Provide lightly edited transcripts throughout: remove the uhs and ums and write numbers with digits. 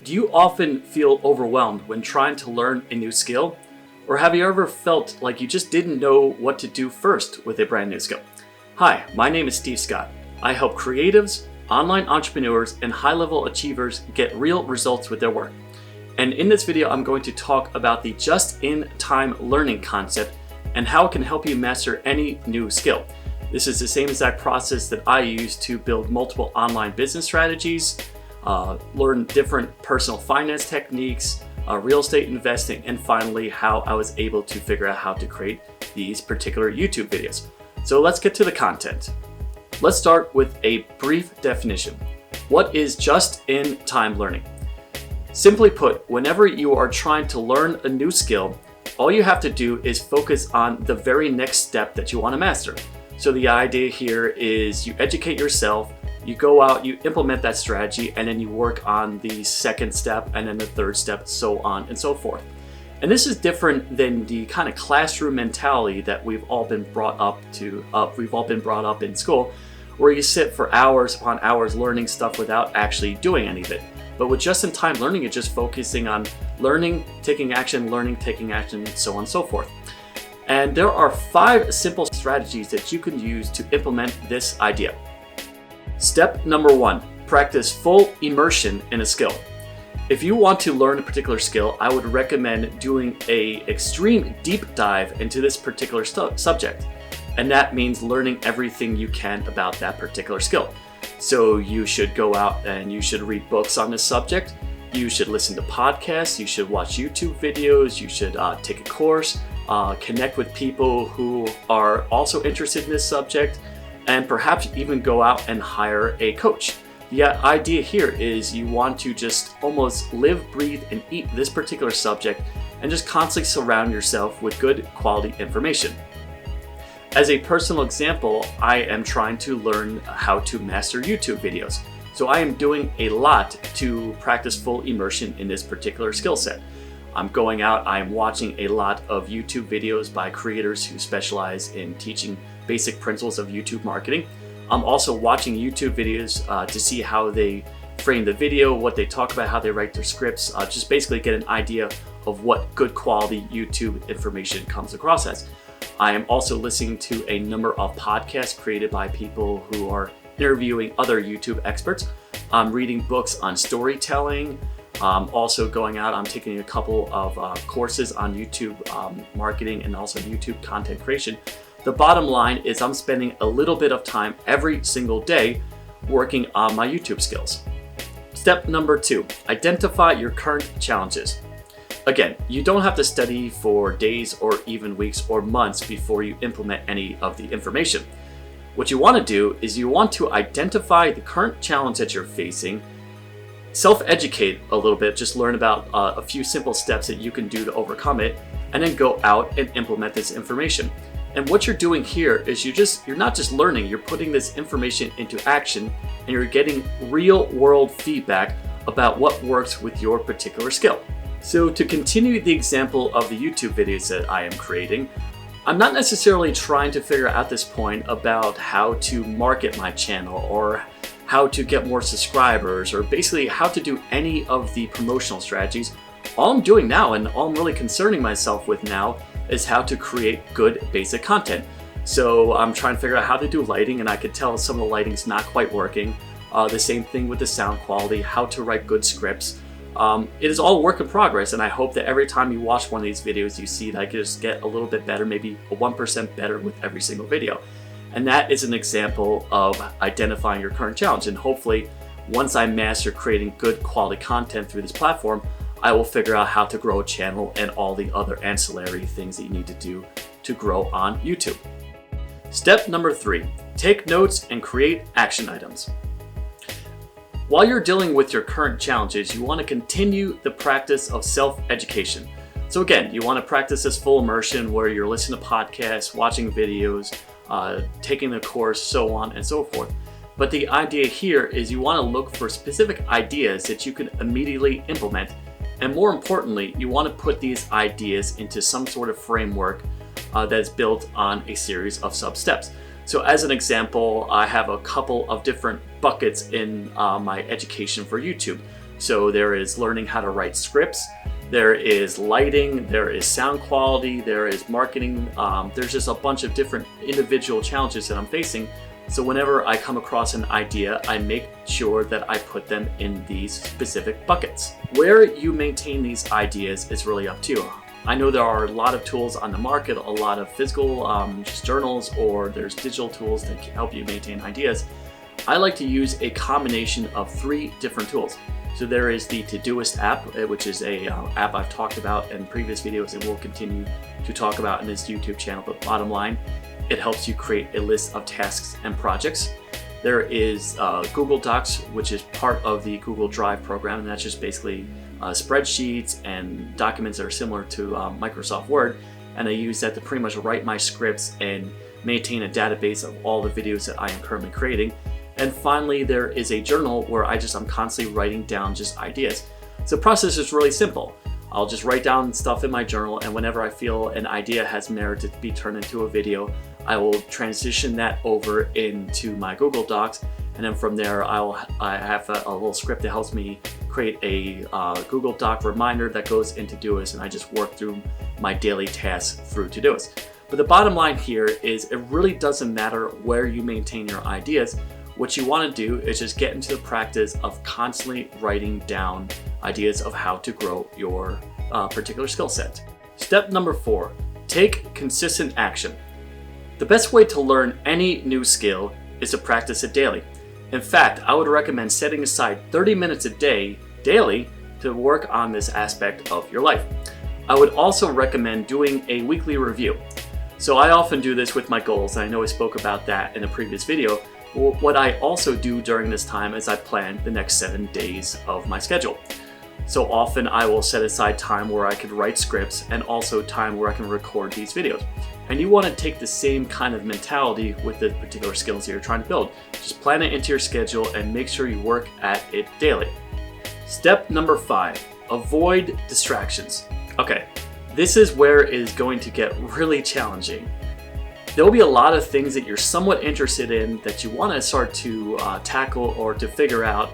Do you often feel overwhelmed when trying to learn a new skill? Or have you ever felt like you just didn't know what to do first with a brand new skill? Hi, my name is Steve Scott. I help creatives, online entrepreneurs, and high-level achievers get real results with their work. And in this video, I'm going to talk about the just-in-time learning concept and how it can help you master any new skill. This is the same exact process that I use to build multiple online business strategies, learn different personal finance techniques, real estate investing, and finally how I was able to figure out how to create these particular YouTube videos. So let's get to the content. Let's start with a brief definition. What is just-in-time learning? Simply put, whenever you are trying to learn a new skill, all you have to do is focus on the very next step that you want to master. So the idea here is you educate yourself, you go out, you implement that strategy, and then you work on the second step and then the third step, so on and so forth. And this is different than the kind of classroom mentality that we've all been brought up in school, where you sit for hours upon hours learning stuff without actually doing any of it. But with just-in-time learning, you're just focusing on learning, taking action, so on and so forth. And there are 5 simple strategies that you can use to implement this idea. Step number 1, practice full immersion in a skill. If you want to learn a particular skill, I would recommend doing an extreme deep dive into this particular subject. And that means learning everything you can about that particular skill. So you should go out and you should read books on this subject. You should listen to podcasts. You should watch YouTube videos. You should take a course, connect with people who are also interested in this subject, and perhaps even go out and hire a coach. The idea here is you want to just almost live, breathe, and eat this particular subject and just constantly surround yourself with good quality information. As a personal example, I am trying to learn how to master YouTube videos. So I am doing a lot to practice full immersion in this particular skill set. I'm going out, I'm watching a lot of YouTube videos by creators who specialize in teaching basic principles of YouTube marketing. I'm also watching YouTube videos to see how they frame the video, what they talk about, how they write their scripts, just basically get an idea of what good quality YouTube information comes across as. I am also listening to a number of podcasts created by people who are interviewing other YouTube experts. I'm reading books on storytelling. Also going out, I'm taking a couple of courses on YouTube marketing and also YouTube content creation. The bottom line is I'm spending a little bit of time every single day working on my YouTube skills. Step number 2, identify your current challenges. Again, you don't have to study for days or even weeks or months before you implement any of the information. What you want to do is you want to identify the current challenge that you're facing, self-educate a little bit, just learn about a few simple steps that you can do to overcome it, and then go out and implement this information. And what you're doing here is you're not just learning, you're putting this information into action and you're getting real world feedback about what works with your particular skill. So to continue the example of the YouTube videos that I am creating, I'm not necessarily trying to figure out at this point about how to market my channel or how to get more subscribers or basically how to do any of the promotional strategies. All I'm doing now and all I'm really concerning myself with now is how to create good basic content. So I'm trying to figure out how to do lighting, and I could tell some of the lighting's not quite working. The same thing with the sound quality, how to write good scripts. It is all work in progress, and I hope that every time you watch one of these videos, you see that I can just get a little bit better, maybe 1% better with every single video. And that is an example of identifying your current challenge. And hopefully, once I master creating good quality content through this platform, I will figure out how to grow a channel and all the other ancillary things that you need to do to grow on YouTube. Step number 3, take notes and create action items. While you're dealing with your current challenges, you want to continue the practice of self-education. So again, you want to practice this full immersion where you're listening to podcasts, watching videos, taking the course, so on and so forth. But the idea here is you want to look for specific ideas that you can immediately implement. And more importantly, you want to put these ideas into some sort of framework that's built on a series of sub-steps. So as an example, I have a couple of different buckets in my education for YouTube. So there is learning how to write scripts, there is lighting, there is sound quality, there is marketing. There's just a bunch of different individual challenges that I'm facing. So whenever I come across an idea, I make sure that I put them in these specific buckets. Where you maintain these ideas is really up to you. I know there are a lot of tools on the market, a lot of physical just journals, or there's digital tools that can help you maintain ideas. I like to use a combination of 3 different tools. So there is the Todoist app, which is a app I've talked about in previous videos and will continue to talk about in this YouTube channel. But bottom line, it helps you create a list of tasks and projects. There is Google Docs, which is part of the Google Drive program, and that's just basically spreadsheets and documents that are similar to Microsoft Word. And I use that to pretty much write my scripts and maintain a database of all the videos that I am currently creating. And finally, there is a journal where I'm constantly writing down just ideas. So the process is really simple. I'll just write down stuff in my journal, and whenever I feel an idea has merit to be turned into a video, I will transition that over into my Google Docs, and then from there I have a little script that helps me create a Google Doc reminder that goes into Todoist, and I just work through my daily tasks through Todoist. But the bottom line here is it really doesn't matter where you maintain your ideas. What you want to do is just get into the practice of constantly writing down ideas of how to grow your particular skill set. Step number 4, take consistent action. The best way to learn any new skill is to practice it daily. In fact, I would recommend setting aside 30 minutes a day, daily, to work on this aspect of your life. I would also recommend doing a weekly review. So I often do this with my goals, and I know I spoke about that in a previous video. What I also do during this time is I plan the next 7 days of my schedule. So often I will set aside time where I can write scripts and also time where I can record these videos. And you want to take the same kind of mentality with the particular skills that you're trying to build. Just plan it into your schedule and make sure you work at it daily. Step number 5, avoid distractions. Okay, this is where it is going to get really challenging. There will be a lot of things that you're somewhat interested in that you want to start to tackle or to figure out,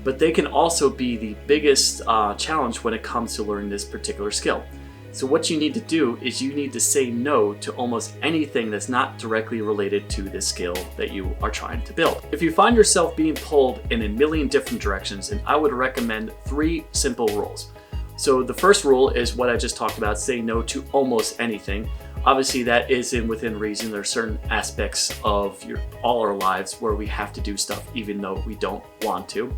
but they can also be the biggest challenge when it comes to learning this particular skill. So what you need to do is you need to say no to almost anything that's not directly related to this skill that you are trying to build. If you find yourself being pulled in a million different directions, then I would recommend 3 simple rules. So the first rule is what I just talked about, say no to almost anything. Obviously that is within reason. There are certain aspects of all our lives where we have to do stuff even though we don't want to.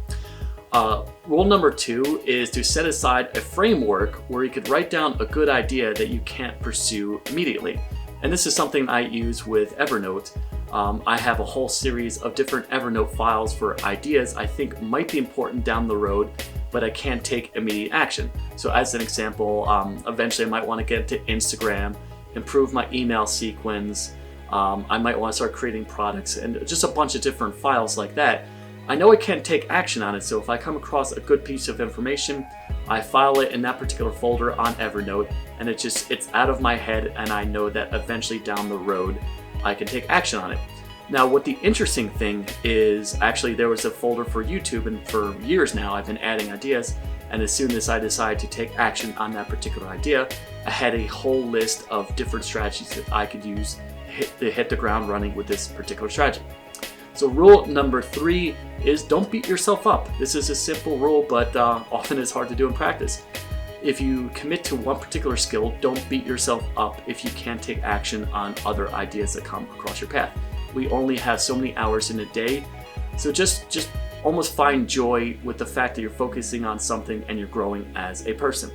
Rule number 2 is to set aside a framework where you could write down a good idea that you can't pursue immediately. And this is something I use with Evernote. I have a whole series of different Evernote files for ideas I think might be important down the road, but I can't take immediate action. So as an example, eventually I might want to get into Instagram, improve my email sequence. I might want to start creating products and just a bunch of different files like that. I know I can't take action on it, so if I come across a good piece of information, I file it in that particular folder on Evernote, and it's out of my head, and I know that eventually down the road I can take action on it. Now, what the interesting thing is, actually there was a folder for YouTube, and for years now I've been adding ideas, and as soon as I decided to take action on that particular idea, I had a whole list of different strategies that I could use to hit the ground running with this particular strategy. So rule number 3 is don't beat yourself up. This is a simple rule, but often it's hard to do in practice. If you commit to one particular skill, don't beat yourself up if you can't take action on other ideas that come across your path. We only have so many hours in a day, so just almost find joy with the fact that you're focusing on something and you're growing as a person.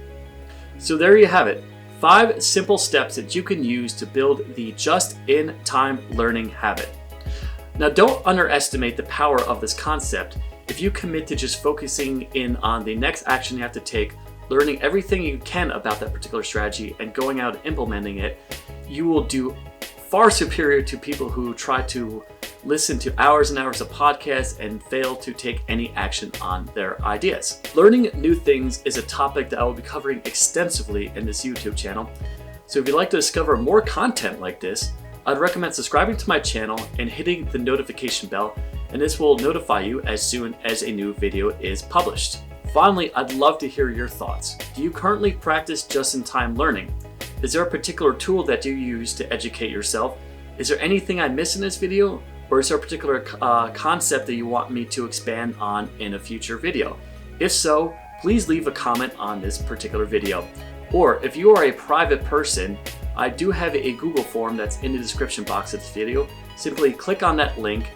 So there you have it. 5 simple steps that you can use to build the just-in-time learning habit. Now, don't underestimate the power of this concept. If you commit to just focusing in on the next action you have to take, learning everything you can about that particular strategy and going out and implementing it, you will do far superior to people who try to listen to hours and hours of podcasts and fail to take any action on their ideas. Learning new things is a topic that I will be covering extensively in this YouTube channel. So if you'd like to discover more content like this, I'd recommend subscribing to my channel and hitting the notification bell, and this will notify you as soon as a new video is published. Finally, I'd love to hear your thoughts. Do you currently practice just-in-time learning? Is there a particular tool that you use to educate yourself? Is there anything I missed in this video? Or is there a particular concept that you want me to expand on in a future video? If so, please leave a comment on this particular video. Or if you are a private person, I do have a Google form that's in the description box of this video. Simply click on that link,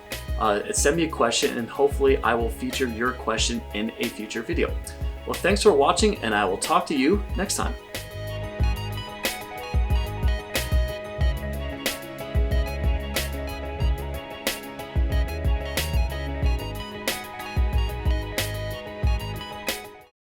send me a question, and hopefully I will feature your question in a future video. Well, thanks for watching, and I will talk to you next time.